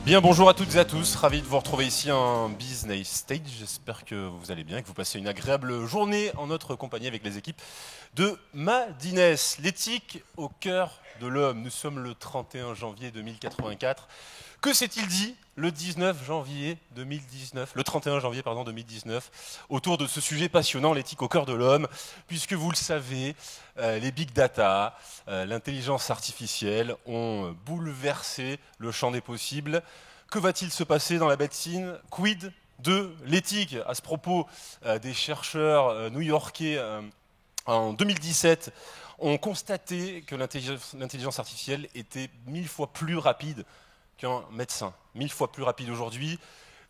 Bien, bonjour à toutes et à tous, ravi de vous retrouver ici en Business Stage. J'espère que vous allez bien et que vous passez une agréable journée en notre compagnie avec les équipes de Madines. L'éthique au cœur de l'homme. Nous sommes le 31 janvier 2084. Que s'est-il dit le 19 janvier 2019, le 31 janvier pardon 2019, autour de ce sujet passionnant, l'éthique au cœur de l'homme, puisque vous le savez, les big data, l'intelligence artificielle ont bouleversé le champ des possibles. Que va-t-il se passer dans la médecine? Quid de l'éthique? À ce propos, des chercheurs new-yorkais en 2017 ont constaté que l'intelligence artificielle était 1000 fois plus rapide qu'un médecin. 1000 fois plus rapide aujourd'hui,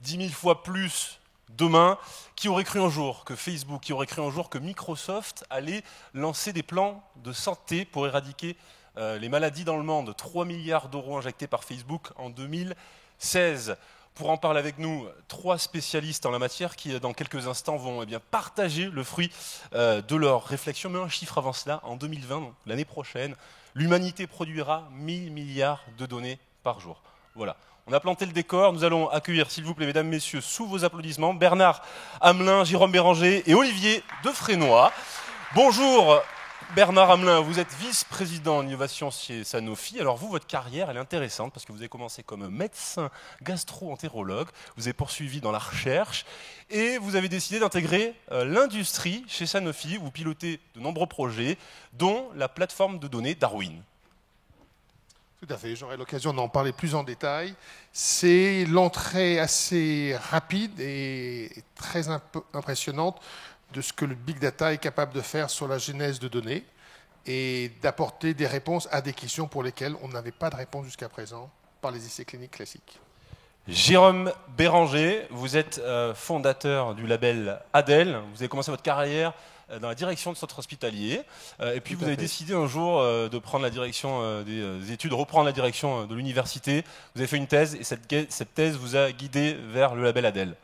10 000 fois plus demain. Qui aurait cru un jour que Facebook, qui aurait cru un jour que Microsoft allait lancer des plans de santé pour éradiquer les maladies dans le monde? 3 milliards d'euros injectés par Facebook en 2016. Pour en parler avec nous, 3 spécialistes en la matière qui, dans quelques instants, vont partager le fruit de leur réflexion. Mais un chiffre avant cela, en 2020, donc l'année prochaine, l'humanité produira 1000 milliards de données par jour. Voilà, on a planté le décor. Nous allons accueillir, s'il vous plaît, mesdames, messieurs, sous vos applaudissements, Bernard Hamelin, Jérôme Béranger et Olivier Defrénois. Bonjour Bernard Hamelin, vous êtes vice-président en innovation chez Sanofi. Alors vous, votre carrière, elle est intéressante parce que vous avez commencé comme médecin gastro-entérologue, vous avez poursuivi dans la recherche et vous avez décidé d'intégrer l'industrie chez Sanofi. Vous pilotez de nombreux projets, dont la plateforme de données Darwin. Tout à fait, j'aurai l'occasion d'en parler plus en détail. C'est l'entrée assez rapide et très impressionnante de ce que le Big Data est capable de faire sur la genèse de données et d'apporter des réponses à des questions pour lesquelles on n'avait pas de réponse jusqu'à présent par les essais cliniques classiques. Jérôme Béranger, vous êtes fondateur du label Adèle. Vous avez commencé votre carrière dans la direction de centre hospitalier. Et puis vous avez décidé un jour de prendre la direction des études, reprendre la direction de l'université. Vous avez fait une thèse et cette thèse vous a guidé vers le label Adèle.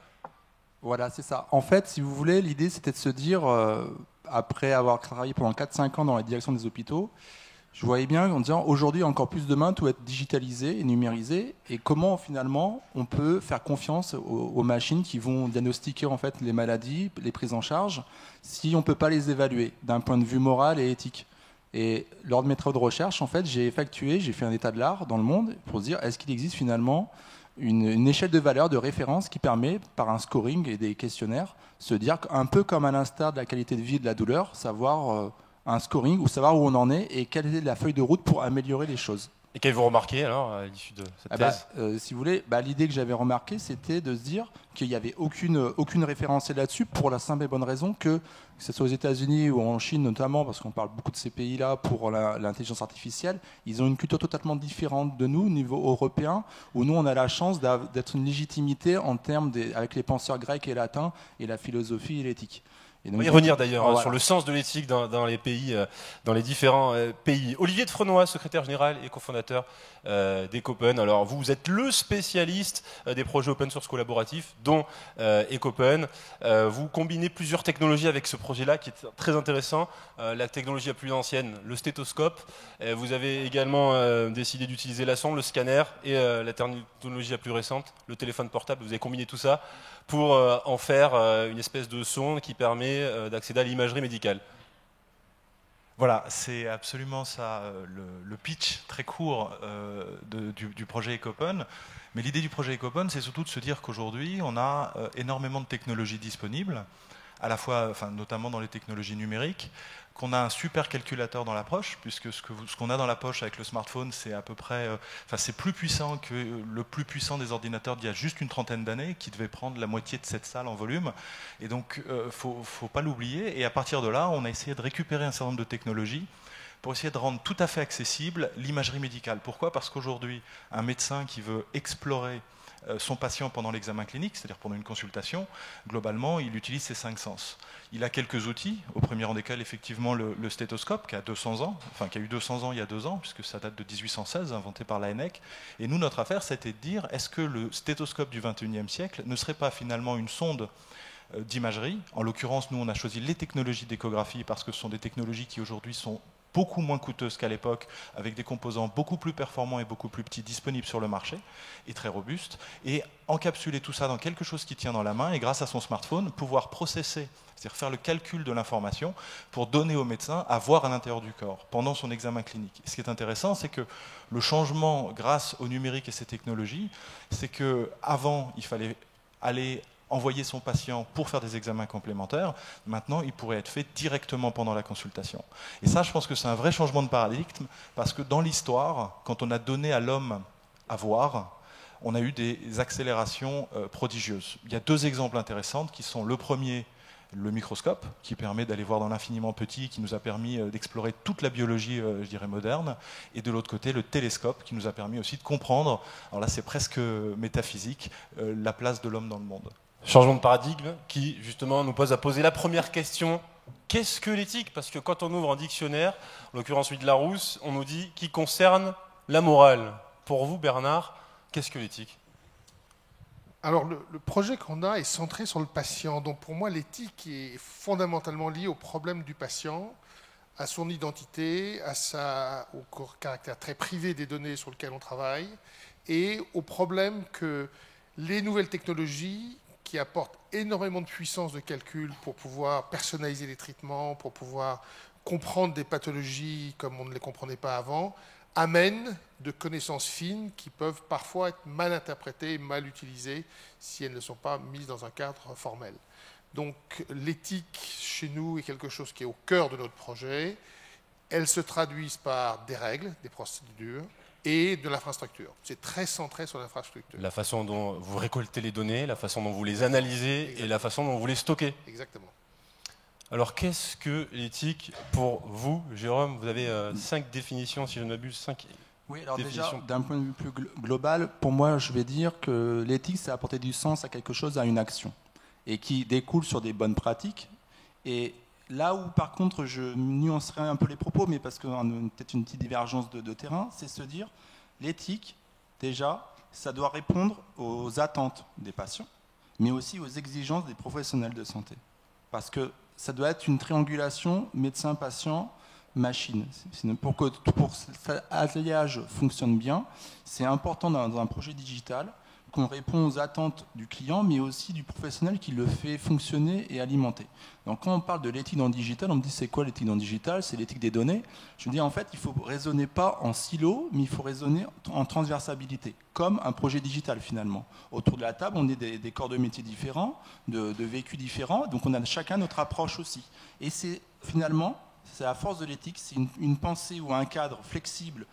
Voilà, c'est ça. En fait, si vous voulez, l'idée c'était de se dire, après avoir travaillé pendant 4-5 ans dans la direction des hôpitaux, je voyais bien en disant aujourd'hui, encore plus demain, tout va être digitalisé et numérisé. Et comment finalement on peut faire confiance aux machines qui vont diagnostiquer en fait les maladies, les prises en charge, si on ne peut pas les évaluer d'un point de vue moral et éthique. Et lors de mes travaux de recherche, en fait, j'ai fait un état de l'art dans le monde pour se dire est-ce qu'il existe finalement une échelle de valeur, de référence qui permet, par un scoring et des questionnaires, se dire un peu comme à l'instar de la qualité de vie et de la douleur, savoir un scoring ou savoir où on en est et quelle est la feuille de route pour améliorer les choses. Et qu'avez-vous remarqué alors à l'issue de cette thèse? Si vous voulez, l'idée que j'avais remarquée, c'était de se dire qu'il n'y avait aucune référence là-dessus pour la simple et bonne raison que ce soit aux États-Unis ou en Chine notamment, parce qu'on parle beaucoup de ces pays-là pour l'intelligence artificielle, ils ont une culture totalement différente de nous au niveau européen, où nous on a la chance d'être une légitimité en termes avec les penseurs grecs et latins et la philosophie et l'éthique. On va y revenir d'ailleurs sur le sens de l'éthique dans les pays, dans les différents pays. Olivier Defrénois, secrétaire général et cofondateur d'Ecopen. Alors vous êtes le spécialiste des projets open source collaboratifs, dont Ecopen. Vous combinez plusieurs technologies avec ce projet-là qui est très intéressant. La technologie la plus ancienne, le stéthoscope. Vous avez également décidé d'utiliser la sonde, le scanner et la technologie la plus récente, le téléphone portable. Vous avez combiné tout ça pour en faire une espèce de sonde qui permet d'accéder à l'imagerie médicale. Voilà, c'est absolument ça, le pitch très court du projet Ecopen. Mais l'idée du projet Ecopen, c'est surtout de se dire qu'aujourd'hui, on a énormément de technologies disponibles, à la fois, notamment dans les technologies numériques, qu'on a un super calculateur dans la poche, puisque ce qu'on a dans la poche avec le smartphone, c'est à peu près, c'est plus puissant que le plus puissant des ordinateurs d'il y a juste une trentaine d'années, qui devait prendre la moitié de cette salle en volume. Et donc, faut pas l'oublier. Et à partir de là, on a essayé de récupérer un certain nombre de technologies pour essayer de rendre tout à fait accessible l'imagerie médicale. Pourquoi? Parce qu'aujourd'hui, un médecin qui veut explorer son patient pendant l'examen clinique, c'est-à-dire pendant une consultation, globalement, il utilise ses 5 sens. Il a quelques outils, au premier rang desquels, effectivement, le stéthoscope, qui a 200 ans, qui a eu 200 ans il y a 2 ans, puisque ça date de 1816, inventé par l'ANEC. Et nous, notre affaire, c'était de dire, est-ce que le stéthoscope du XXIe siècle ne serait pas finalement une sonde d'imagerie? En l'occurrence, nous, on a choisi les technologies d'échographie parce que ce sont des technologies qui, aujourd'hui, sont beaucoup moins coûteuse qu'à l'époque, avec des composants beaucoup plus performants et beaucoup plus petits disponibles sur le marché, et très robustes, et encapsuler tout ça dans quelque chose qui tient dans la main, et grâce à son smartphone, pouvoir processer, c'est-à-dire faire le calcul de l'information pour donner au médecin à voir à l'intérieur du corps pendant son examen clinique. Ce qui est intéressant, c'est que le changement grâce au numérique et ces technologies, c'est qu'avant, il fallait aller envoyer son patient pour faire des examens complémentaires. Maintenant, il pourrait être fait directement pendant la consultation. Et ça, je pense que c'est un vrai changement de paradigme, parce que dans l'histoire, quand on a donné à l'homme à voir, on a eu des accélérations prodigieuses. Il y a 2 exemples intéressants qui sont le premier, le microscope, qui permet d'aller voir dans l'infiniment petit, qui nous a permis d'explorer toute la biologie, je dirais, moderne, et de l'autre côté, le télescope, qui nous a permis aussi de comprendre, alors là c'est presque métaphysique, la place de l'homme dans le monde. Changement de paradigme qui, justement, nous pose à poser la première question. Qu'est-ce que l'éthique? Parce que quand on ouvre un dictionnaire, en l'occurrence celui de Larousse, on nous dit qui concerne la morale. Pour vous, Bernard, qu'est-ce que l'éthique? Alors, le projet qu'on a est centré sur le patient. Donc, pour moi, l'éthique est fondamentalement liée au problème du patient, à son identité, au caractère très privé des données sur lesquelles on travaille, et au problème que les nouvelles technologies qui apportent énormément de puissance de calcul pour pouvoir personnaliser les traitements, pour pouvoir comprendre des pathologies comme on ne les comprenait pas avant, amènent de connaissances fines qui peuvent parfois être mal interprétées et mal utilisées si elles ne sont pas mises dans un cadre formel. Donc l'éthique chez nous est quelque chose qui est au cœur de notre projet. Elles se traduisent par des règles, des procédures, et de l'infrastructure. C'est très centré sur l'infrastructure. La façon dont vous récoltez les données, la façon dont vous les analysez. Exactement. Et la façon dont vous les stockez. Exactement. Alors qu'est-ce que l'éthique pour vous, Jérôme? Vous avez 5 définitions, si je ne m'abuse, 5 Oui, alors définitions. déjà, d'un point de vue plus global, pour moi, je vais dire que l'éthique, c'est apporter du sens à quelque chose, à une action, et qui découle sur des bonnes pratiques. Et là où, par contre, je nuancerai un peu les propos, mais parce qu'on a peut-être une petite divergence de terrain, c'est se dire, l'éthique, déjà, ça doit répondre aux attentes des patients, mais aussi aux exigences des professionnels de santé. Parce que ça doit être une triangulation médecin-patient-machine. Pour que cet alliage fonctionne bien, c'est important dans un projet digital qu'on répond aux attentes du client, mais aussi du professionnel qui le fait fonctionner et alimenter. Donc quand on parle de l'éthique dans le digital, on me dit c'est quoi l'éthique dans le digital? C'est l'éthique des données. Je me dis en fait, il ne faut raisonner pas en silo, mais il faut raisonner en transversabilité, comme un projet digital finalement. Autour de la table, on est des corps de métiers différents, de vécus différents, donc on a chacun notre approche aussi. Et c'est finalement, c'est la force de l'éthique, c'est une pensée ou un cadre flexible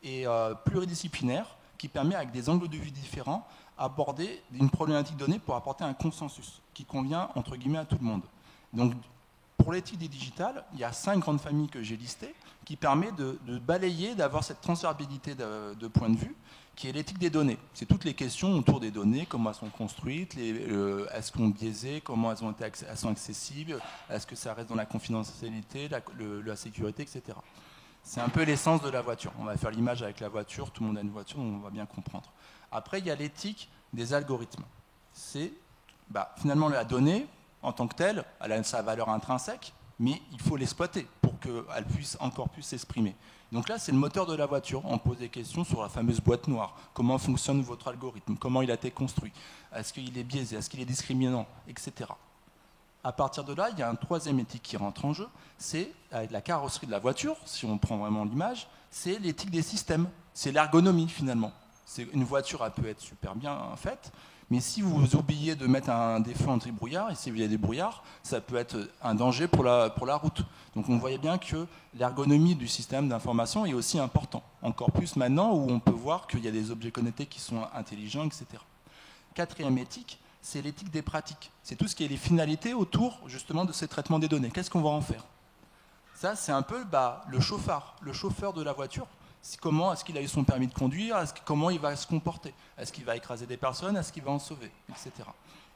et pluridisciplinaire qui permet, avec des angles de vue différents, aborder une problématique donnée pour apporter un consensus qui convient, entre guillemets, à tout le monde. Donc, pour l'éthique des digitales, il y a 5 grandes familles que j'ai listées qui permettent de balayer, d'avoir cette transférabilité de point de vue, qui est l'éthique des données. C'est toutes les questions autour des données, comment elles sont construites, est-ce qu'on biaisé, comment elles sont accessibles, est-ce que ça reste dans la confidentialité, la sécurité, etc. C'est un peu l'essence de la voiture. On va faire l'image avec la voiture, tout le monde a une voiture, donc on va bien comprendre. Après, il y a l'éthique des algorithmes. C'est finalement la donnée, en tant que telle, elle a sa valeur intrinsèque, mais il faut l'exploiter pour qu'elle puisse encore plus s'exprimer. Donc là, c'est le moteur de la voiture. On pose des questions sur la fameuse boîte noire. Comment fonctionne votre algorithme? Comment il a été construit? Est-ce qu'il est biaisé? Est-ce qu'il est discriminant? Etc. À partir de là, il y a un troisième éthique qui rentre en jeu, c'est avec la carrosserie de la voiture, si on prend vraiment l'image, c'est l'éthique des systèmes, c'est l'ergonomie finalement. Une voiture, elle peut être super bien faite, mais si vous oubliez de mettre un défaut anti-brouillard, et s'il y a des brouillards, ça peut être un danger pour la route. Donc on voyait bien que l'ergonomie du système d'information est aussi important, encore plus maintenant où on peut voir qu'il y a des objets connectés qui sont intelligents, etc. Quatrième éthique, c'est l'éthique des pratiques. C'est tout ce qui est les finalités autour justement de ces traitements des données. Qu'est-ce qu'on va en faire? Ça, c'est un peu le chauffeur de la voiture. Comment est-ce qu'il a eu son permis de conduire? Comment il va se comporter? Est-ce qu'il va écraser des personnes? Est-ce qu'il va en sauver? Etc.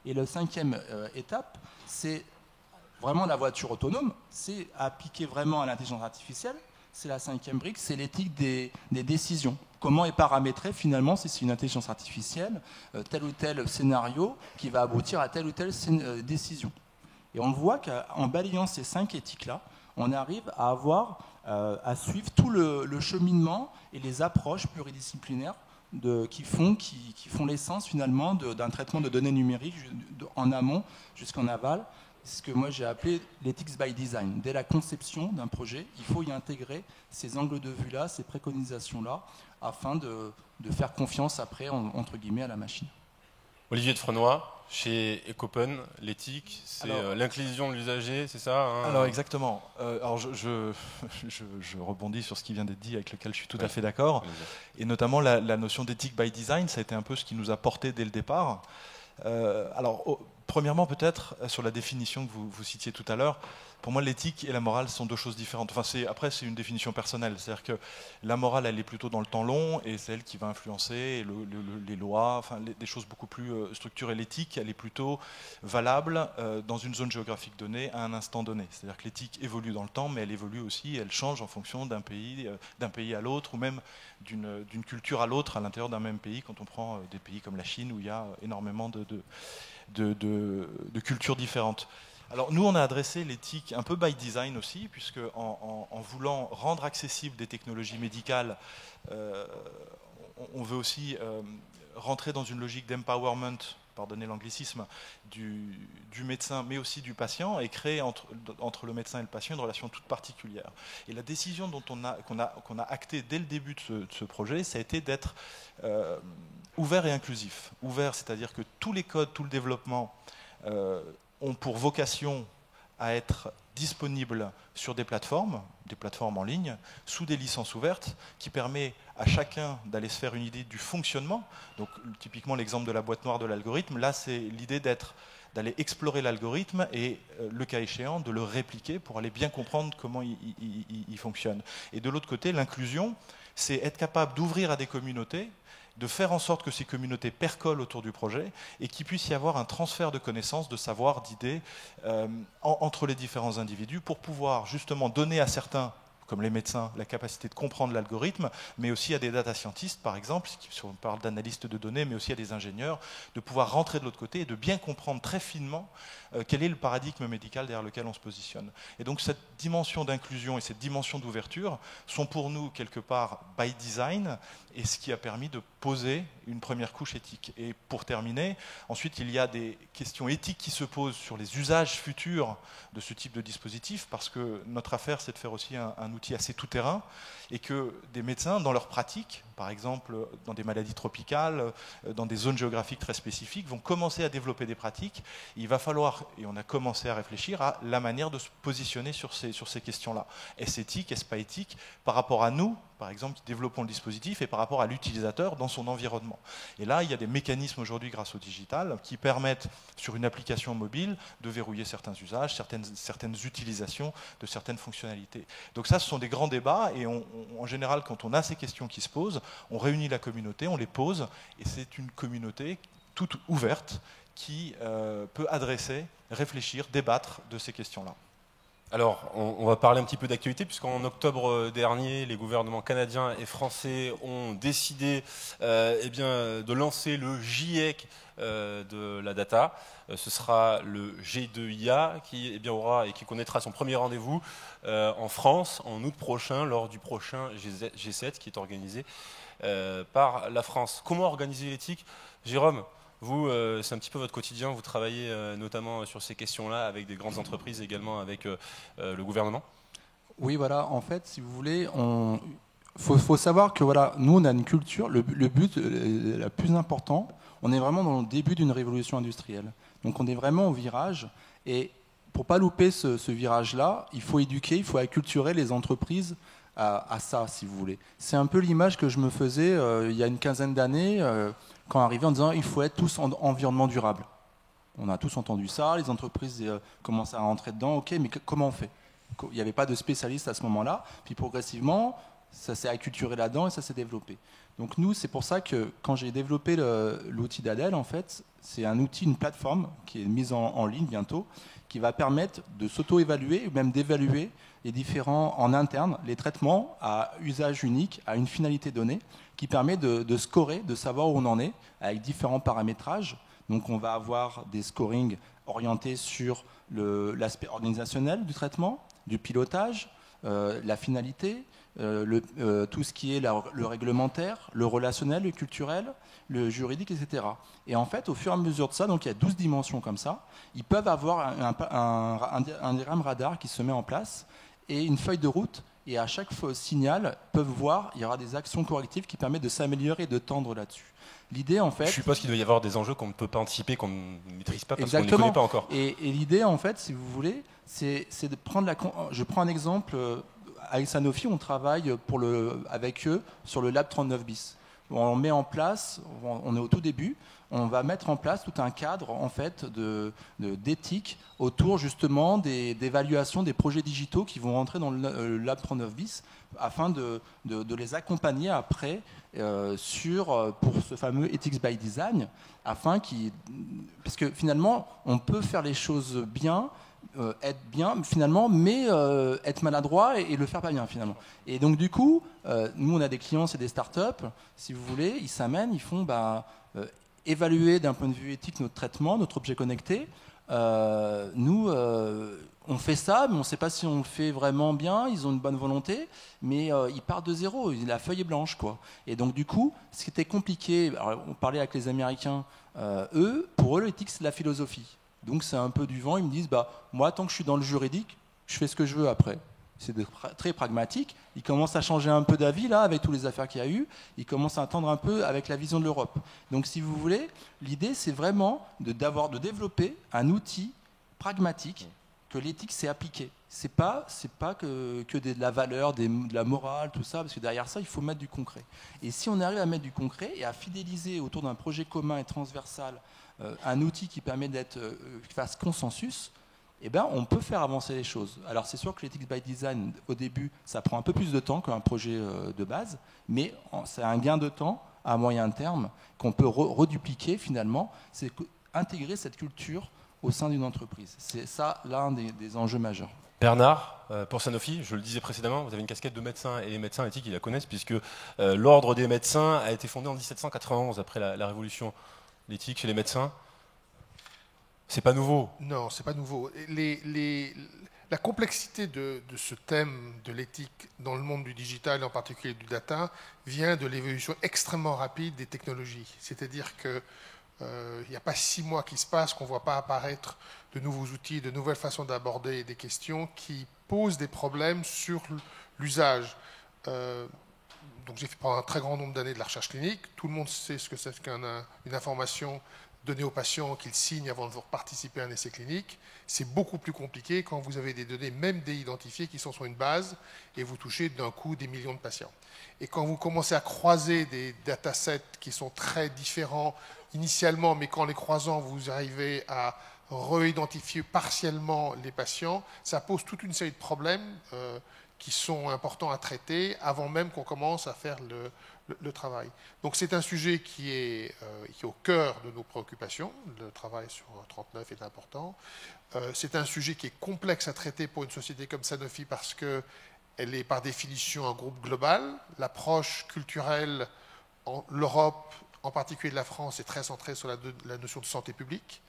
Et la 5e étape, c'est vraiment la voiture autonome. C'est appliquer vraiment à l'intelligence artificielle. C'est la 5e brique, c'est l'éthique des décisions. Comment est paramétré finalement, si c'est une intelligence artificielle, tel ou tel scénario qui va aboutir à telle ou telle décision. Et on voit qu'en balayant ces 5 éthiques-là, on arrive à avoir, à suivre tout le cheminement et les approches pluridisciplinaires qui font l'essence finalement d'un traitement de données numériques en amont jusqu'en aval. C'est ce que moi j'ai appelé l'ethics by design. Dès la conception d'un projet, il faut y intégrer ces angles de vue-là, ces préconisations-là, afin de faire confiance après, entre guillemets, à la machine. Olivier de Frenoy, chez Ecopen, l'éthique, c'est l'inclusion de l'usager, c'est ça hein Alors exactement. Alors je rebondis sur ce qui vient d'être dit, avec lequel je suis tout à fait d'accord. Et notamment la notion d'éthique by design, ça a été un peu ce qui nous a porté dès le départ. Premièrement, peut-être, sur la définition que vous citiez tout à l'heure, pour moi, l'éthique et la morale sont deux choses différentes. Enfin, après, c'est une définition personnelle. C'est-à-dire que la morale, elle est plutôt dans le temps long, et c'est elle qui va influencer les lois, enfin, des choses beaucoup plus structurées. L'éthique, elle est plutôt valable dans une zone géographique donnée, à un instant donné. C'est-à-dire que l'éthique évolue dans le temps, mais elle évolue aussi, elle change en fonction d'un pays à l'autre, ou même d'une culture à l'autre à l'intérieur d'un même pays, quand on prend des pays comme la Chine, où il y a énormément de cultures différentes. Alors nous, on a adressé l'éthique un peu by design aussi, puisque en voulant rendre accessibles des technologies médicales, on veut aussi rentrer dans une logique d'empowerment, pardonnez l'anglicisme, du médecin, mais aussi du patient, et créer entre le médecin et le patient une relation toute particulière. Et la décision qu'on a actée dès le début de ce projet, ça a été d'être ouvert et inclusif. Ouvert, c'est-à-dire que tous les codes, tout le développement ont pour vocation à être disponibles sur des plateformes en ligne, sous des licences ouvertes, qui permet à chacun d'aller se faire une idée du fonctionnement. Donc typiquement l'exemple de la boîte noire de l'algorithme, là c'est l'idée d'aller explorer l'algorithme et, le cas échéant, de le répliquer pour aller bien comprendre comment il fonctionne. Et de l'autre côté, l'inclusion, c'est être capable d'ouvrir à des communautés, de faire en sorte que ces communautés percolent autour du projet et qu'il puisse y avoir un transfert de connaissances, de savoir, d'idées entre les différents individus pour pouvoir justement donner à certains, comme les médecins, la capacité de comprendre l'algorithme, mais aussi à des data scientists, par exemple, si on parle d'analystes de données, mais aussi à des ingénieurs, de pouvoir rentrer de l'autre côté et de bien comprendre très finement quel est le paradigme médical derrière lequel on se positionne. Et donc cette dimension d'inclusion et cette dimension d'ouverture sont pour nous quelque part by design, et ce qui a permis de poser une première couche éthique. Et pour terminer, ensuite il y a des questions éthiques qui se posent sur les usages futurs de ce type de dispositif, parce que notre affaire c'est de faire aussi un outil assez tout-terrain, et que des médecins dans leur pratique, par exemple dans des maladies tropicales, dans des zones géographiques très spécifiques, vont commencer à développer des pratiques. Il va falloir, et on a commencé à réfléchir à la manière de se positionner sur ces questions-là. Est-ce éthique, est-ce pas éthique, par rapport à nous, par exemple, qui développons le dispositif, et par rapport à l'utilisateur dans son environnement. Et là, il y a des mécanismes aujourd'hui grâce au digital qui permettent, sur une application mobile, de verrouiller certains usages, certaines utilisations de certaines fonctionnalités. Donc ça, ce sont des grands débats, et en général, quand on a ces questions qui se posent, on réunit la communauté, on les pose, et c'est une communauté toute ouverte qui peut adresser, réfléchir, débattre de ces questions-là. Alors, on va parler un petit peu d'actualité, puisqu'en octobre dernier, les gouvernements canadiens et français ont décidé de lancer le GIEC de la data. Ce sera le G2IA qui aura et qui connaîtra son premier rendez-vous en France en août prochain, lors du prochain G7 qui est organisé par la France. Comment organiser l'éthique, Jérôme? Vous, c'est un petit peu votre quotidien, vous travaillez notamment sur ces questions-là avec des grandes entreprises, également avec le gouvernement. Oui, voilà, en fait, si vous voulez, faut savoir que voilà, nous, on a une culture, le but le plus important, on est vraiment dans le début d'une révolution industrielle. Donc on est vraiment au virage, et pour ne pas louper ce virage-là, il faut éduquer, il faut acculturer les entreprises à ça, si vous voulez. C'est un peu l'image que je me faisais il y a une quinzaine d'années, quand arrivé en disant il faut être tous en environnement durable. On a tous entendu ça, les entreprises commencent à rentrer dedans, ok, mais comment on fait? Il n'y avait pas de spécialistes à ce moment-là, puis progressivement, ça s'est acculturé là-dedans et ça s'est développé. Donc nous, c'est pour ça que quand j'ai développé l'outil d'Adel, en fait, c'est un outil, une plateforme qui est mise en ligne bientôt, qui va permettre de s'auto-évaluer ou même d'évaluer les différents, en interne, les traitements à usage unique, à une finalité donnée, qui permet de scorer, de savoir où on en est, avec différents paramétrages. Donc on va avoir des scorings orientés sur l'aspect organisationnel du traitement, du pilotage, la finalité, tout ce qui est le réglementaire, le relationnel, le culturel, le juridique, etc. Et en fait, au fur et à mesure de ça, donc il y a 12 dimensions comme ça, ils peuvent avoir un diagramme radar qui se met en place et une feuille de route. Et à chaque signal, peuvent voir, il y aura des actions correctives qui permettent de s'améliorer et de tendre là-dessus. L'idée, en fait... Je suppose qu'il doit y avoir des enjeux qu'on ne peut pas anticiper, qu'on ne maîtrise pas parce qu'on ne les Exactement. connaît pas encore. Et l'idée, en fait, si vous voulez, c'est de prendre Je prends un exemple. Avec Sanofi, on travaille avec eux sur le Lab 39 bis. On met en place, on est au tout début, on va mettre en place tout un cadre en fait d'éthique autour justement d'évaluation des projets digitaux qui vont rentrer dans le Lab 39 bis afin de les accompagner après pour ce fameux Ethics by Design, parce que finalement on peut faire les choses bien, être bien finalement, mais être maladroit et le faire pas bien finalement. Et donc du coup, nous on a des clients, c'est des startups, si vous voulez, ils s'amènent, ils font évaluer d'un point de vue éthique notre traitement, notre objet connecté. Nous, on fait ça, mais on ne sait pas si on le fait vraiment bien. Ils ont une bonne volonté, mais ils partent de zéro. La feuille est blanche, quoi. Et donc du coup, ce qui était compliqué, alors, on parlait avec les Américains, pour eux, l'éthique c'est de la philosophie. Donc c'est un peu du vent. Ils me disent, moi, tant que je suis dans le juridique, je fais ce que je veux après. C'est très pragmatique. Ils commencent à changer un peu d'avis là avec toutes les affaires qu'il y a eu. Ils commencent à attendre un peu avec la vision de l'Europe. Donc si vous voulez, l'idée c'est vraiment de développer un outil pragmatique que l'éthique s'est appliqué. C'est pas que de la valeur, de la morale, tout ça, parce que derrière ça il faut mettre du concret. Et si on arrive à mettre du concret et à fidéliser autour d'un projet commun et transversal un outil qui permet qui fasse consensus, on peut faire avancer les choses. Alors c'est sûr que l'Ethics by Design, au début, ça prend un peu plus de temps qu'un projet de base, mais c'est un gain de temps à moyen terme qu'on peut redupliquer finalement, c'est intégrer cette culture au sein d'une entreprise. C'est ça l'un des enjeux majeurs. Bernard, pour Sanofi, je le disais précédemment, vous avez une casquette de médecin et les médecins éthiques, ils la connaissent puisque l'ordre des médecins a été fondé en 1791 après la Révolution. L'éthique chez les médecins, c'est pas nouveau. Non, c'est pas nouveau. La complexité de ce thème de l'éthique dans le monde du digital, et en particulier du data, vient de l'évolution extrêmement rapide des technologies. C'est-à-dire que il n'y a pas 6 mois qui se passent qu'on ne voit pas apparaître de nouveaux outils, de nouvelles façons d'aborder des questions qui posent des problèmes sur l'usage. Donc j'ai fait pendant un très grand nombre d'années de la recherche clinique. Tout le monde sait ce que c'est qu'une information donnée aux patients qu'ils signent avant de participer à un essai clinique. C'est beaucoup plus compliqué quand vous avez des données, même déidentifiées, qui sont sur une base et vous touchez d'un coup des millions de patients. Et quand vous commencez à croiser des datasets qui sont très différents initialement, mais qu'en les croisant, vous arrivez à réidentifier partiellement les patients, ça pose toute une série de problèmes qui sont importants à traiter avant même qu'on commence à faire le travail. Donc c'est un sujet qui est au cœur de nos préoccupations. Le travail sur 39 est important. C'est un sujet qui est complexe à traiter pour une société comme Sanofi parce qu'elle est par définition un groupe global. L'approche culturelle, l'Europe, en particulier de la France, est très centrée sur la notion de santé publique.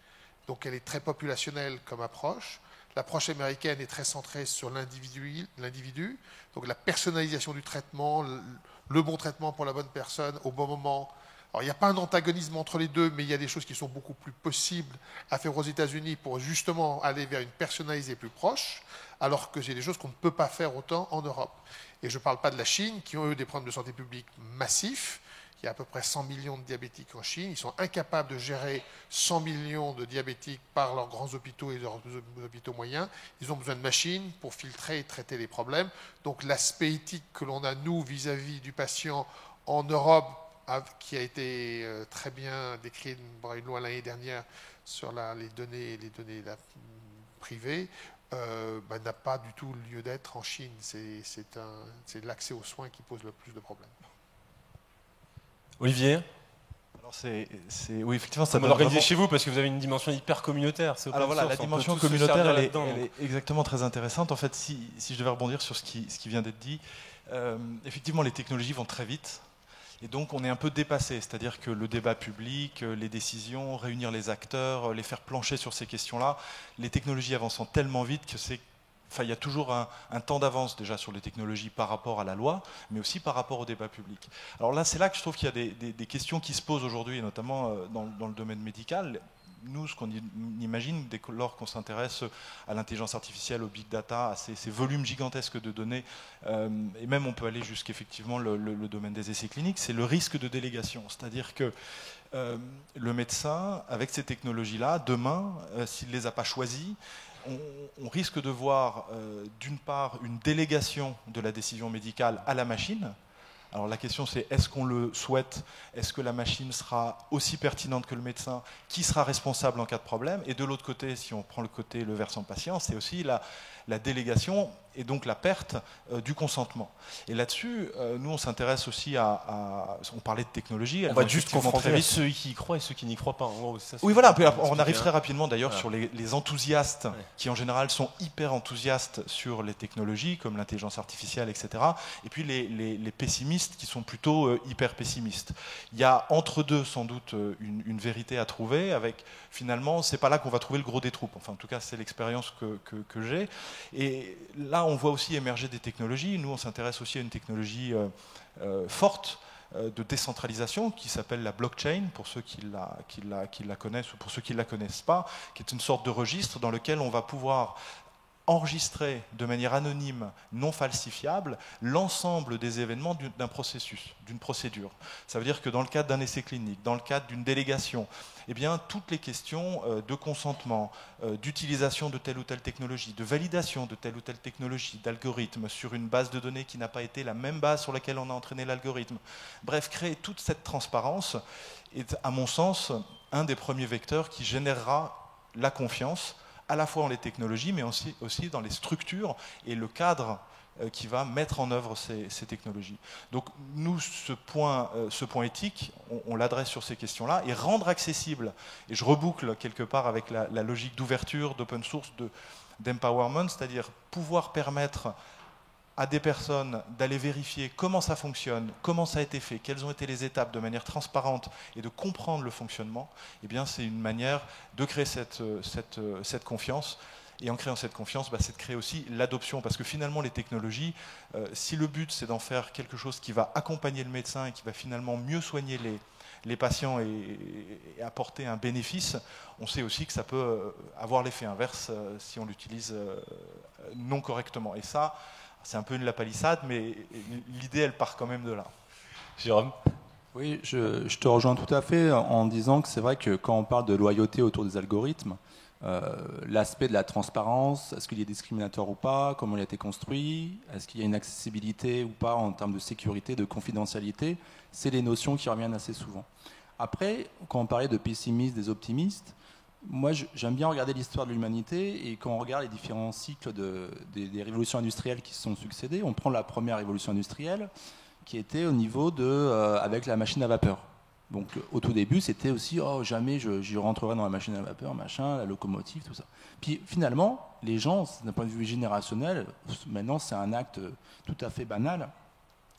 Donc elle est très populationnelle comme approche. L'approche américaine est très centrée sur l'individu, donc la personnalisation du traitement, le bon traitement pour la bonne personne au bon moment. Alors il n'y a pas un antagonisme entre les deux, mais il y a des choses qui sont beaucoup plus possibles à faire aux États-Unis pour justement aller vers une personnalisée plus proche, alors que j'ai des choses qu'on ne peut pas faire autant en Europe. Et je ne parle pas de la Chine, qui ont eu des problèmes de santé publique massifs. Il y a à peu près 100 millions de diabétiques en Chine. Ils sont incapables de gérer 100 millions de diabétiques par leurs grands hôpitaux et leurs hôpitaux moyens. Ils ont besoin de machines pour filtrer et traiter les problèmes. Donc l'aspect éthique que l'on a, nous, vis-à-vis du patient en Europe, qui a été très bien décrit par une loi l'année dernière sur les données privées, n'a pas du tout lieu d'être en Chine. C'est l'accès aux soins qui pose le plus de problèmes. Olivier, alors oui, effectivement, ça comment l'organiser chez vous parce que vous avez une dimension hyper communautaire. Alors voilà, la dimension communautaire, elle est exactement très intéressante. En fait, si je devais rebondir sur ce qui vient d'être dit, effectivement, les technologies vont très vite. Et donc, on est un peu dépassé. C'est-à-dire que le débat public, les décisions, réunir les acteurs, les faire plancher sur ces questions-là, les technologies avançant tellement vite que c'est il y a toujours un temps d'avance déjà sur les technologies par rapport à la loi, mais aussi par rapport au débat public. Alors là, c'est là que je trouve qu'il y a des questions qui se posent aujourd'hui, et notamment dans le domaine médical. Nous, ce qu'on imagine dès lors qu'on s'intéresse à l'intelligence artificielle, au big data, à ces volumes gigantesques de données, et même on peut aller jusqu'effectivement le domaine des essais cliniques, c'est le risque de délégation. C'est-à-dire que le médecin, avec ces technologies-là, demain, s'il ne les a pas choisies, on risque de voir d'une part une délégation de la décision médicale à la machine. Alors la question c'est, est-ce qu'on le souhaite? Est-ce que la machine sera aussi pertinente que le médecin? Qui sera responsable en cas de problème? Et de l'autre côté, si on prend le versant patient, c'est aussi la délégation et donc la perte du consentement. Et là-dessus, nous on s'intéresse aussi on parlait de technologie. On va juste confronter ceux qui y croient et ceux qui n'y croient pas. En gros, ça, oui, voilà, on arrive très rapidement d'ailleurs sur les enthousiastes, qui en général sont hyper enthousiastes sur les technologies, comme l'intelligence artificielle, etc. Et puis les pessimistes qui sont plutôt hyper pessimistes. Il y a entre deux sans doute une vérité à trouver, avec finalement, c'est pas là qu'on va trouver le gros des troupes. Enfin, en tout cas, c'est l'expérience que j'ai. Et là, on voit aussi émerger des technologies. Nous, on s'intéresse aussi à une technologie forte de décentralisation qui s'appelle la blockchain, pour ceux qui la connaissent ou pour ceux qui ne la connaissent pas, qui est une sorte de registre dans lequel on va pouvoir enregistrer de manière anonyme, non falsifiable, l'ensemble des événements d'un processus, d'une procédure. Ça veut dire que dans le cadre d'un essai clinique, dans le cadre d'une délégation, eh bien, toutes les questions de consentement, d'utilisation de telle ou telle technologie, de validation de telle ou telle technologie, d'algorithme sur une base de données qui n'a pas été la même base sur laquelle on a entraîné l'algorithme. Bref, créer toute cette transparence est, à mon sens, un des premiers vecteurs qui générera la confiance à la fois dans les technologies, mais aussi dans les structures et le cadre qui va mettre en œuvre ces technologies. Donc nous, ce point éthique, on l'adresse sur ces questions-là, et rendre accessible, et je reboucle quelque part avec la logique d'ouverture, d'open source, d'empowerment, c'est-à-dire pouvoir permettre à des personnes d'aller vérifier comment ça fonctionne, comment ça a été fait, quelles ont été les étapes de manière transparente et de comprendre le fonctionnement, eh bien c'est une manière de créer cette confiance. Et en créant cette confiance, c'est de créer aussi l'adoption. Parce que finalement, les technologies, si le but c'est d'en faire quelque chose qui va accompagner le médecin et qui va finalement mieux soigner les patients et apporter un bénéfice, on sait aussi que ça peut avoir l'effet inverse si on l'utilise non correctement. Et ça, c'est un peu une lapalissade, mais l'idée, elle part quand même de là. Jérôme ? Oui, je te rejoins tout à fait en disant que c'est vrai que quand on parle de loyauté autour des algorithmes, l'aspect de la transparence, est-ce qu'il est discriminatoire ou pas, comment il a été construit, est-ce qu'il y a une accessibilité ou pas en termes de sécurité, de confidentialité, c'est les notions qui reviennent assez souvent. Après, quand on parlait de pessimistes, des optimistes, moi, j'aime bien regarder l'histoire de l'humanité, et quand on regarde les différents cycles des révolutions industrielles qui se sont succédées, on prend la première révolution industrielle qui était au niveau avec la machine à vapeur. Donc au tout début, c'était aussi jamais je rentrerai dans la machine à vapeur, machin, la locomotive, tout ça. Puis finalement, les gens, d'un point de vue générationnel, maintenant c'est un acte tout à fait banal.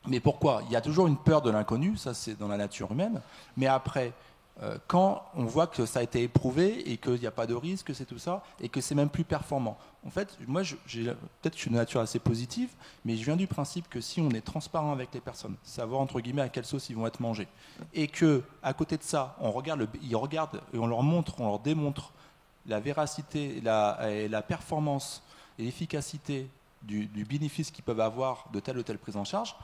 Mais pourquoi? Il y a toujours une peur de l'inconnu, ça c'est dans la nature humaine. Mais après, quand on voit que ça a été éprouvé et qu'il n'y a pas de risque, c'est tout ça, et que c'est même plus performant. En fait, moi, peut-être que je suis de nature assez positive, mais je viens du principe que si on est transparent avec les personnes, savoir entre guillemets à quelle sauce ils vont être mangés, et que à côté de ça, ils regardent et on leur démontre la véracité, la performance et l'efficacité du bénéfice qu'ils peuvent avoir de telle ou telle prise en charge,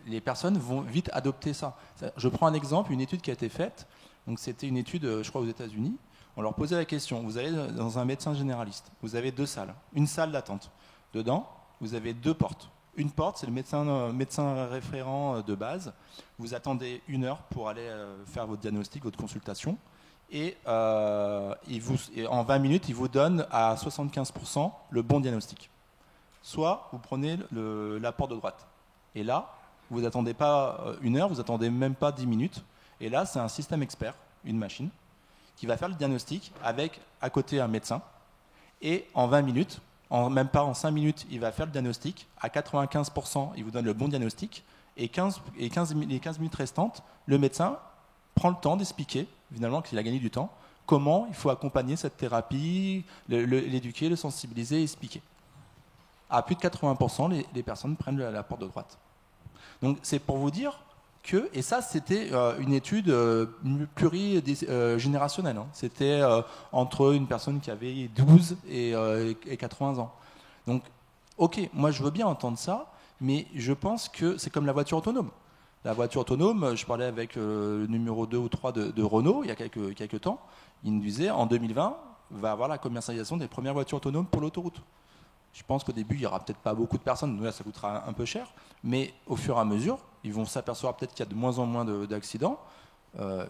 les personnes vont vite adopter ça. Je prends un exemple, une étude qui a été faite. Donc c'était une étude, je crois, aux États-Unis. On leur posait la question, vous allez dans un médecin généraliste, vous avez 2 salles, une salle d'attente. Dedans, vous avez 2 portes. Une porte, c'est le médecin référent de base. Vous attendez 1 heure pour aller faire votre diagnostic, votre consultation. Et en 20 minutes, il vous donne à 75% le bon diagnostic. Soit vous prenez la porte de droite. Et là, vous n'attendez pas 1 heure, vous n'attendez même pas 10 minutes. Et là, c'est un système expert, une machine, qui va faire le diagnostic avec à côté un médecin. Et en 20 minutes, même pas en 5 minutes, il va faire le diagnostic. À 95%, il vous donne le bon diagnostic. Et les 15 minutes restantes, le médecin prend le temps d'expliquer, finalement, qu'il a gagné du temps, comment il faut accompagner cette thérapie, l'éduquer, le sensibiliser, expliquer. à plus de 80%, les personnes prennent la porte de droite. Donc c'est pour vous dire que, et ça c'était une étude pluridégénérationnelle, hein. C'était entre une personne qui avait 12 et 80 ans. Donc ok, moi je veux bien entendre ça, mais je pense que c'est comme la voiture autonome. La voiture autonome, je parlais avec le numéro 2 ou 3 de Renault il y a quelques temps, il nous disait en 2020 va avoir la commercialisation des premières voitures autonomes pour l'autoroute. Je pense qu'au début, il n'y aura peut-être pas beaucoup de personnes, nous là ça coûtera un peu cher, mais au fur et à mesure, ils vont s'apercevoir peut-être qu'il y a de moins en moins d'accidents,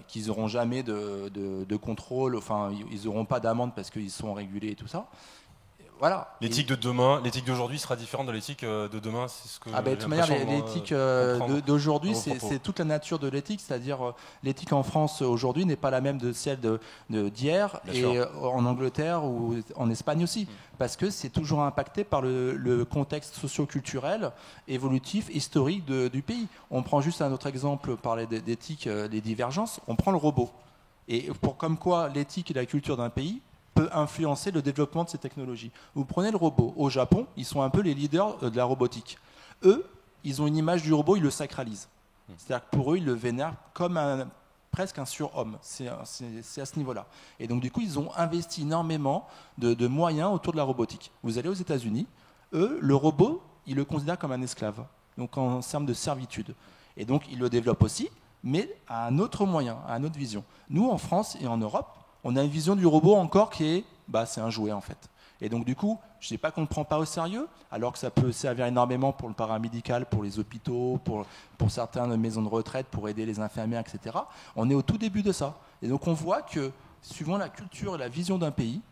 qu'ils n'auront jamais de contrôle, enfin ils n'auront pas d'amende parce qu'ils sont régulés et tout ça. Voilà. L'éthique de demain, l'éthique d'aujourd'hui sera différente de l'éthique de demain, c'est ce que de toute manière, l'éthique d'aujourd'hui, c'est toute la nature de l'éthique, c'est-à-dire l'éthique en France aujourd'hui n'est pas la même de celle d'hier et en Angleterre ou en Espagne aussi, parce que c'est toujours impacté par le contexte socio-culturel, évolutif, historique du pays. On prend juste un autre exemple, parler d'éthique, les divergences, on prend le robot. Et comme quoi l'éthique et la culture d'un pays peut influencer le développement de ces technologies. Vous prenez le robot. Au Japon, ils sont un peu les leaders de la robotique. Eux, ils ont une image du robot, ils le sacralisent. C'est-à-dire que pour eux, ils le vénèrent comme presque un surhomme. C'est à ce niveau-là. Et donc, du coup, ils ont investi énormément de moyens autour de la robotique. Vous allez aux États-Unis, eux, le robot, ils le considèrent comme un esclave, donc en termes de servitude. Et donc, ils le développent aussi, mais à un autre moyen, à une autre vision. Nous, en France et en Europe, on a une vision du robot encore qui est, c'est un jouet en fait. Et donc du coup, je ne dis pas qu'on ne prend pas au sérieux, alors que ça peut servir énormément pour le paramédical, pour les hôpitaux, pour certaines maisons de retraite, pour aider les infirmières, etc. On est au tout début de ça. Et donc on voit que, suivant la culture et la vision d'un pays,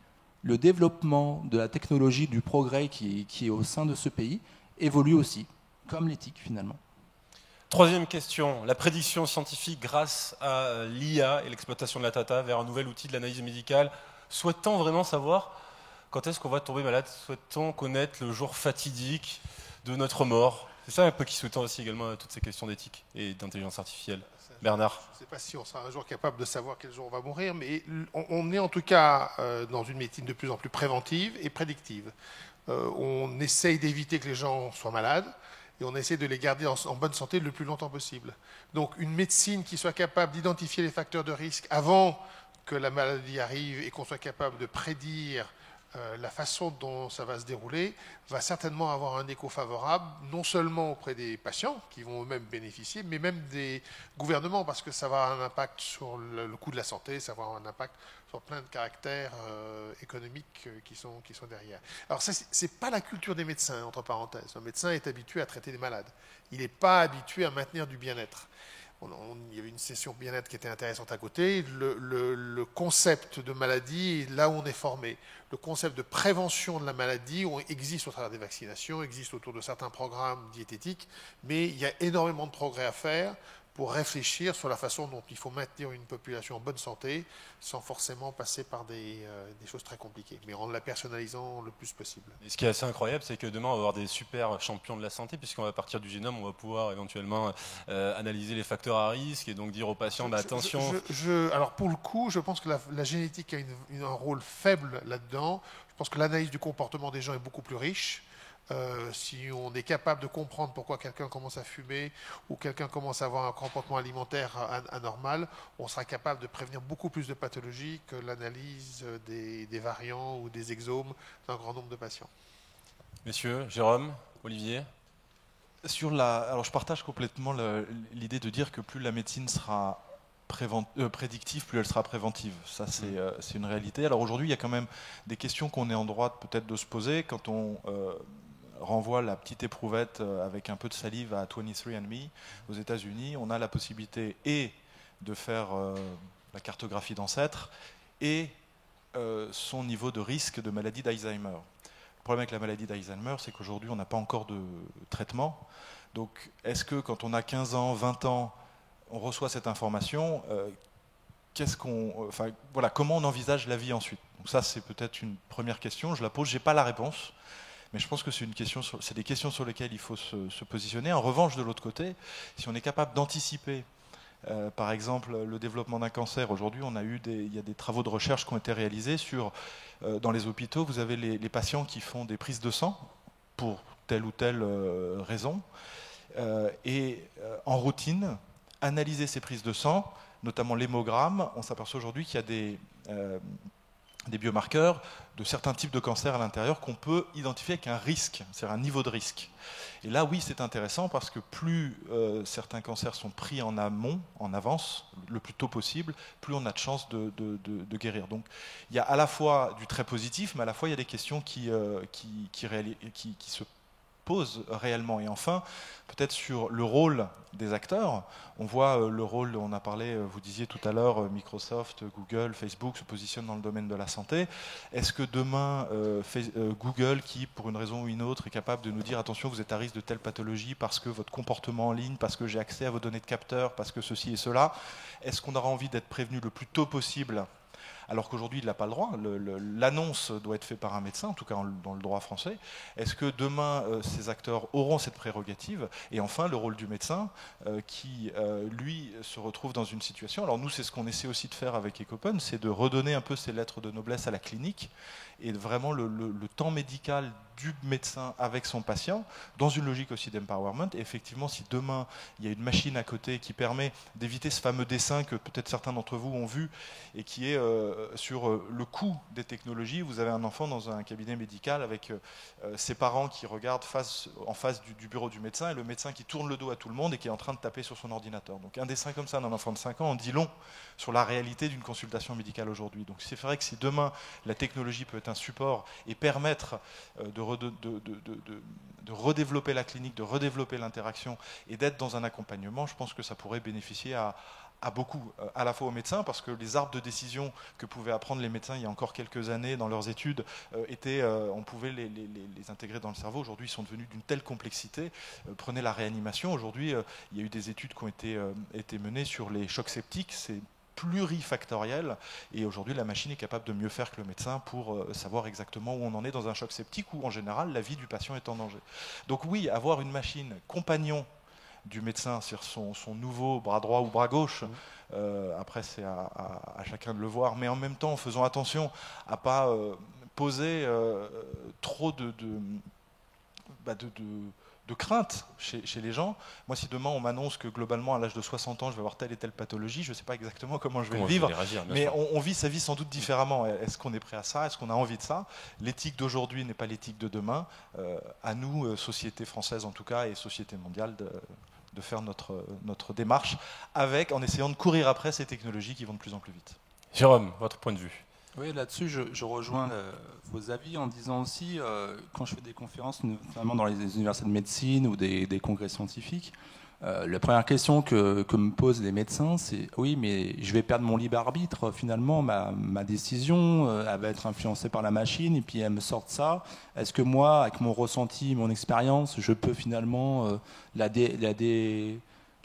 le développement de la technologie, du progrès qui est au sein de ce pays, évolue aussi, comme l'éthique finalement. Troisième question, la prédiction scientifique grâce à l'IA et l'exploitation de la data vers un nouvel outil de l'analyse médicale. Souhaite-t-on vraiment savoir quand est-ce qu'on va tomber malade? Souhaite-t-on connaître le jour fatidique de notre mort? C'est ça un peu qui sous-tend aussi également à toutes ces questions d'éthique et d'intelligence artificielle. Bernard? Je ne sais pas si on sera un jour capable de savoir quel jour on va mourir, mais on est en tout cas dans une médecine de plus en plus préventive et prédictive. On essaye d'éviter que les gens soient malades, et on essaie de les garder en bonne santé le plus longtemps possible. Donc une médecine qui soit capable d'identifier les facteurs de risque avant que la maladie arrive et qu'on soit capable de prédire la façon dont ça va se dérouler, va certainement avoir un écho favorable, non seulement auprès des patients, qui vont eux-mêmes bénéficier, mais même des gouvernements, parce que ça va avoir un impact sur le coût de la santé, ça va avoir un impact sur plein de caractères économiques qui sont derrière. Alors ça, c'est pas la culture des médecins, entre parenthèses. Un médecin est habitué à traiter des malades. Il n'est pas habitué à maintenir du bien-être. Il y avait une session bien-être qui était intéressante à côté. Le concept de maladie, là où on est formé, le concept de prévention de la maladie existe au travers des vaccinations, existe autour de certains programmes diététiques, mais il y a énormément de progrès à faire pour réfléchir sur la façon dont il faut maintenir une population en bonne santé sans forcément passer par des choses très compliquées, mais en la personnalisant le plus possible. Et ce qui est assez incroyable, c'est que demain, on va avoir des super champions de la santé, puisqu'on va partir du génome, on va pouvoir éventuellement analyser les facteurs à risque et donc dire aux patients, attention... Alors pour le coup, je pense que la génétique a un rôle faible là-dedans. Je pense que l'analyse du comportement des gens est beaucoup plus riche. Si on est capable de comprendre pourquoi quelqu'un commence à fumer ou quelqu'un commence à avoir un comportement alimentaire anormal, on sera capable de prévenir beaucoup plus de pathologies que l'analyse des variants ou des exomes d'un grand nombre de patients. Messieurs, Jérôme, Olivier? Alors je partage complètement l'idée de dire que plus la médecine sera prédictive, plus elle sera préventive. Ça, c'est une réalité. Alors aujourd'hui, il y a quand même des questions qu'on est en droit peut-être de se poser quand on renvoie la petite éprouvette avec un peu de salive à 23andMe aux États-Unis. On a la possibilité de faire la cartographie d'ancêtres et son niveau de risque de maladie d'Alzheimer. Le problème avec la maladie d'Alzheimer, c'est qu'aujourd'hui, on n'a pas encore de traitement. Donc, est-ce que quand on a 15 ans, 20 ans, on reçoit cette information, comment on envisage la vie ensuite? Donc ça, c'est peut-être une première question. Je la pose, je n'ai pas la réponse. Mais je pense que c'est des questions sur lesquelles il faut se positionner. En revanche, de l'autre côté, si on est capable d'anticiper, par exemple, le développement d'un cancer, aujourd'hui, il y a des travaux de recherche qui ont été réalisés dans les hôpitaux, vous avez les patients qui font des prises de sang pour telle ou telle raison. Et en routine, analyser ces prises de sang, notamment l'hémogramme, on s'aperçoit aujourd'hui qu'il y a des biomarqueurs de certains types de cancers à l'intérieur qu'on peut identifier avec un risque, c'est-à-dire un niveau de risque. Et là, oui, c'est intéressant parce que plus certains cancers sont pris en amont, en avance, le plus tôt possible, plus on a de chances de guérir. Donc, il y a à la fois du très positif, mais à la fois il y a des questions qui se posent réellement. Et enfin, peut-être sur le rôle des acteurs, on voit le rôle, on a parlé, vous disiez tout à l'heure, Microsoft, Google, Facebook se positionnent dans le domaine de la santé. Est-ce que demain, Google, qui pour une raison ou une autre est capable de nous dire attention, vous êtes à risque de telle pathologie parce que votre comportement en ligne, parce que j'ai accès à vos données de capteurs, parce que ceci et cela, est-ce qu'on aura envie d'être prévenu le plus tôt possible ? Alors qu'aujourd'hui, il n'a pas le droit. L'annonce doit être faite par un médecin, en tout cas dans le droit français. Est-ce que demain, ces acteurs auront cette prérogative ? Et enfin, le rôle du médecin qui, lui, se retrouve dans une situation... Alors nous, c'est ce qu'on essaie aussi de faire avec Ecopen, c'est de redonner un peu ces lettres de noblesse à la clinique et vraiment le temps médical du médecin avec son patient, dans une logique aussi d'empowerment. Et effectivement, si demain, il y a une machine à côté qui permet d'éviter ce fameux dessin que peut-être certains d'entre vous ont vu et qui est sur le coût des technologies, vous avez un enfant dans un cabinet médical avec ses parents qui regardent en face du bureau du médecin et le médecin qui tourne le dos à tout le monde et qui est en train de taper sur son ordinateur. Donc un dessin comme ça d'un enfant de 5 ans en dit long sur la réalité d'une consultation médicale aujourd'hui. Donc c'est vrai que si demain, la technologie peut être un support et permettre de redévelopper la clinique, de redévelopper l'interaction et d'être dans un accompagnement, je pense que ça pourrait bénéficier à beaucoup, à la fois aux médecins, parce que les arbres de décision que pouvaient apprendre les médecins il y a encore quelques années dans leurs études, on pouvait les intégrer dans le cerveau. Aujourd'hui, ils sont devenus d'une telle complexité. Prenez la réanimation. Aujourd'hui, il y a eu des études qui ont été menées sur les chocs septiques. C'est plurifactoriel et aujourd'hui la machine est capable de mieux faire que le médecin pour savoir exactement où on en est dans un choc septique où en général la vie du patient est en danger. Donc oui, avoir une machine compagnon du médecin sur son nouveau bras droit ou bras gauche, après c'est à chacun de le voir, mais en même temps en faisant attention à ne pas poser trop de crainte chez les gens. Moi, si demain on m'annonce que globalement à l'âge de 60 ans je vais avoir telle et telle pathologie, je ne sais pas exactement comment je vais le vivre, mais on vit sa vie sans doute différemment. Est-ce qu'on est prêt à ça ? Est-ce qu'on a envie de ça ? L'éthique d'aujourd'hui n'est pas l'éthique de demain. À nous, société française en tout cas, et société mondiale, de faire notre démarche en essayant de courir après ces technologies qui vont de plus en plus vite. Jérôme, votre point de vue ? Oui, là-dessus, je rejoins vos avis en disant aussi, quand je fais des conférences, notamment dans les universités de médecine ou des congrès scientifiques, la première question que me posent les médecins, c'est oui, mais je vais perdre mon libre arbitre, finalement, ma décision, elle va être influencée par la machine, et puis elle me sort ça. Est-ce que moi, avec mon ressenti, mon expérience, je peux finalement la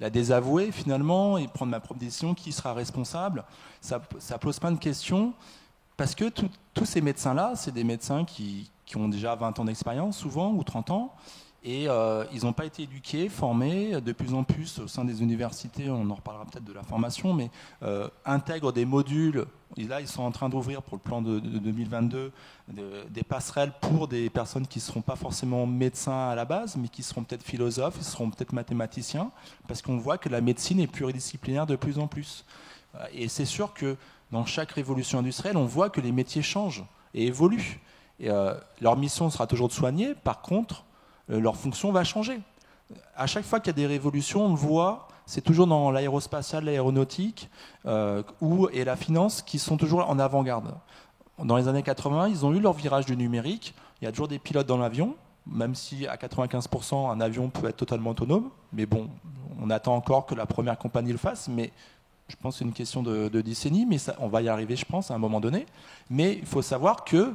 désavouer finalement et prendre ma propre décision? Qui sera responsable? Ça pose plein de questions. Parce que tous ces médecins-là, c'est des médecins qui ont déjà 20 ans d'expérience, souvent, ou 30 ans, et ils n'ont pas été éduqués, formés, de plus en plus au sein des universités, on en reparlera peut-être de la formation, mais intègrent des modules, et là ils sont en train d'ouvrir pour le plan de 2022 des passerelles pour des personnes qui ne seront pas forcément médecins à la base, mais qui seront peut-être philosophes, ils seront peut-être mathématiciens, parce qu'on voit que la médecine est pluridisciplinaire de plus en plus. Et c'est sûr que dans chaque révolution industrielle, on voit que les métiers changent et évoluent. Et, leur mission sera toujours de soigner, par contre, leur fonction va changer. À chaque fois qu'il y a des révolutions, on le voit, c'est toujours dans l'aérospatiale, l'aéronautique et la finance qui sont toujours en avant-garde. Dans les années 80, ils ont eu leur virage du numérique. Il y a toujours des pilotes dans l'avion, même si à 95%, un avion peut être totalement autonome. Mais bon, on attend encore que la première compagnie le fasse, mais je pense que c'est une question de décennies, mais ça, on va y arriver, je pense, à un moment donné. Mais il faut savoir que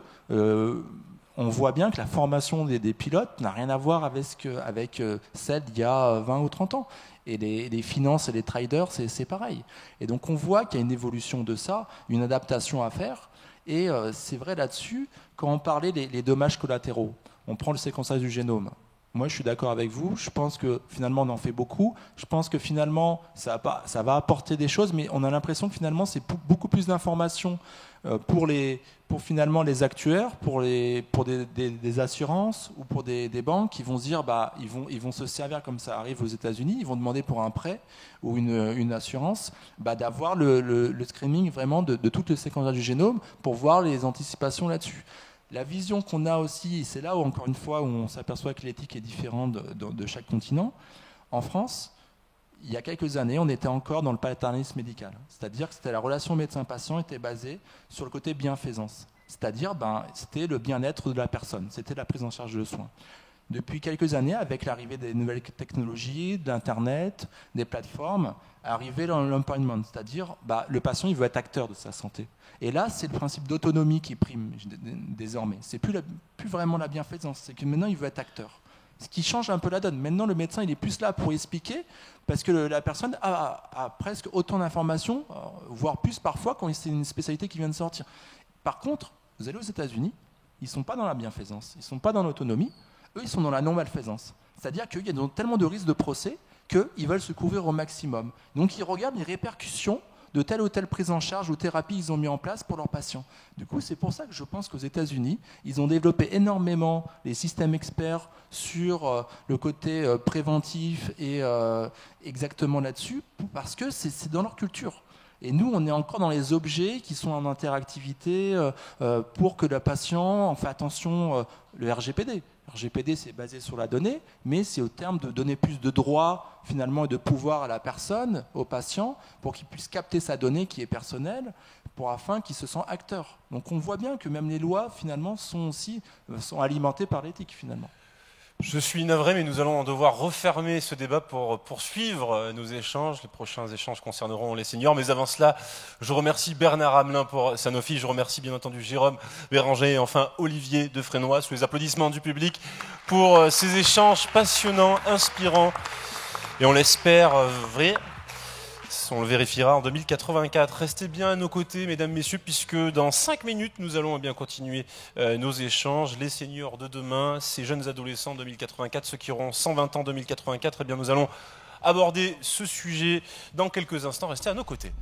on voit bien que la formation des pilotes n'a rien à voir avec celle d'il y a 20 ou 30 ans. Et les finances et les traders, c'est pareil. Et donc on voit qu'il y a une évolution de ça, une adaptation à faire. Et c'est vrai là-dessus, quand on parlait des dommages collatéraux, on prend le séquençage du génome. Moi, je suis d'accord avec vous. Je pense que finalement, on en fait beaucoup. Je pense que finalement, ça va apporter des choses, mais on a l'impression que finalement, c'est beaucoup plus d'informations pour finalement les actuaires, pour des assurances ou pour des banques qui vont se dire, bah, ils vont se servir comme ça arrive aux États-Unis. Ils vont demander pour un prêt ou une assurance, bah, d'avoir le screening vraiment de toutes les séquences du génome pour voir les anticipations là-dessus. La vision qu'on a aussi, c'est là où encore une fois où on s'aperçoit que l'éthique est différente de chaque continent. En France, il y a quelques années, on était encore dans le paternalisme médical. C'est-à-dire que c'était la relation médecin-patient était basée sur le côté bienfaisance. C'est-à-dire, c'était le bien-être de la personne, c'était la prise en charge de soins. Depuis quelques années, avec l'arrivée des nouvelles technologies, d'Internet, des plateformes, arrivé l'empowerment, c'est-à-dire le patient il veut être acteur de sa santé. Et là, c'est le principe d'autonomie qui prime désormais. C'est plus vraiment la bienfaisance, c'est que maintenant il veut être acteur. Ce qui change un peu la donne. Maintenant, le médecin il est plus là pour expliquer, parce que la personne a presque autant d'informations, voire plus parfois quand c'est une spécialité qui vient de sortir. Par contre, vous allez aux États-Unis, ils ne sont pas dans la bienfaisance, ils ne sont pas dans l'autonomie. Eux, ils sont dans la non-malfaisance. C'est-à-dire qu'il y a tellement de risques de procès qu'ils veulent se couvrir au maximum. Donc, ils regardent les répercussions de telle ou telle prise en charge ou thérapie qu'ils ont mis en place pour leurs patients. Du coup, c'est pour ça que je pense qu'aux États-Unis, ils ont développé énormément les systèmes experts sur le côté préventif et exactement là-dessus, parce que c'est dans leur culture. Et nous, on est encore dans les objets qui sont en interactivité pour que le patient en fait attention. Le RGPD. Le RGPD, c'est basé sur la donnée, mais c'est au terme de donner plus de droits finalement et de pouvoir à la personne, au patient, pour qu'il puisse capter sa donnée qui est personnelle, afin qu'il se sente acteur. Donc on voit bien que même les lois finalement sont alimentées par l'éthique finalement. Je suis navré, mais nous allons devoir refermer ce débat pour poursuivre nos échanges. Les prochains échanges concerneront les seniors. Mais avant cela, je remercie Bernard Hamelin pour Sanofi. Je remercie bien entendu Jérôme Béranger et enfin Olivier Defrénois, sous les applaudissements du public, pour ces échanges passionnants, inspirants. Et on l'espère vrais. On le vérifiera en 2084. Restez bien à nos côtés, mesdames, messieurs, puisque dans 5 minutes, nous allons bien continuer nos échanges. Les seniors de demain, ces jeunes adolescents 2084, ceux qui auront 120 ans 2084, eh bien, nous allons aborder ce sujet dans quelques instants. Restez à nos côtés.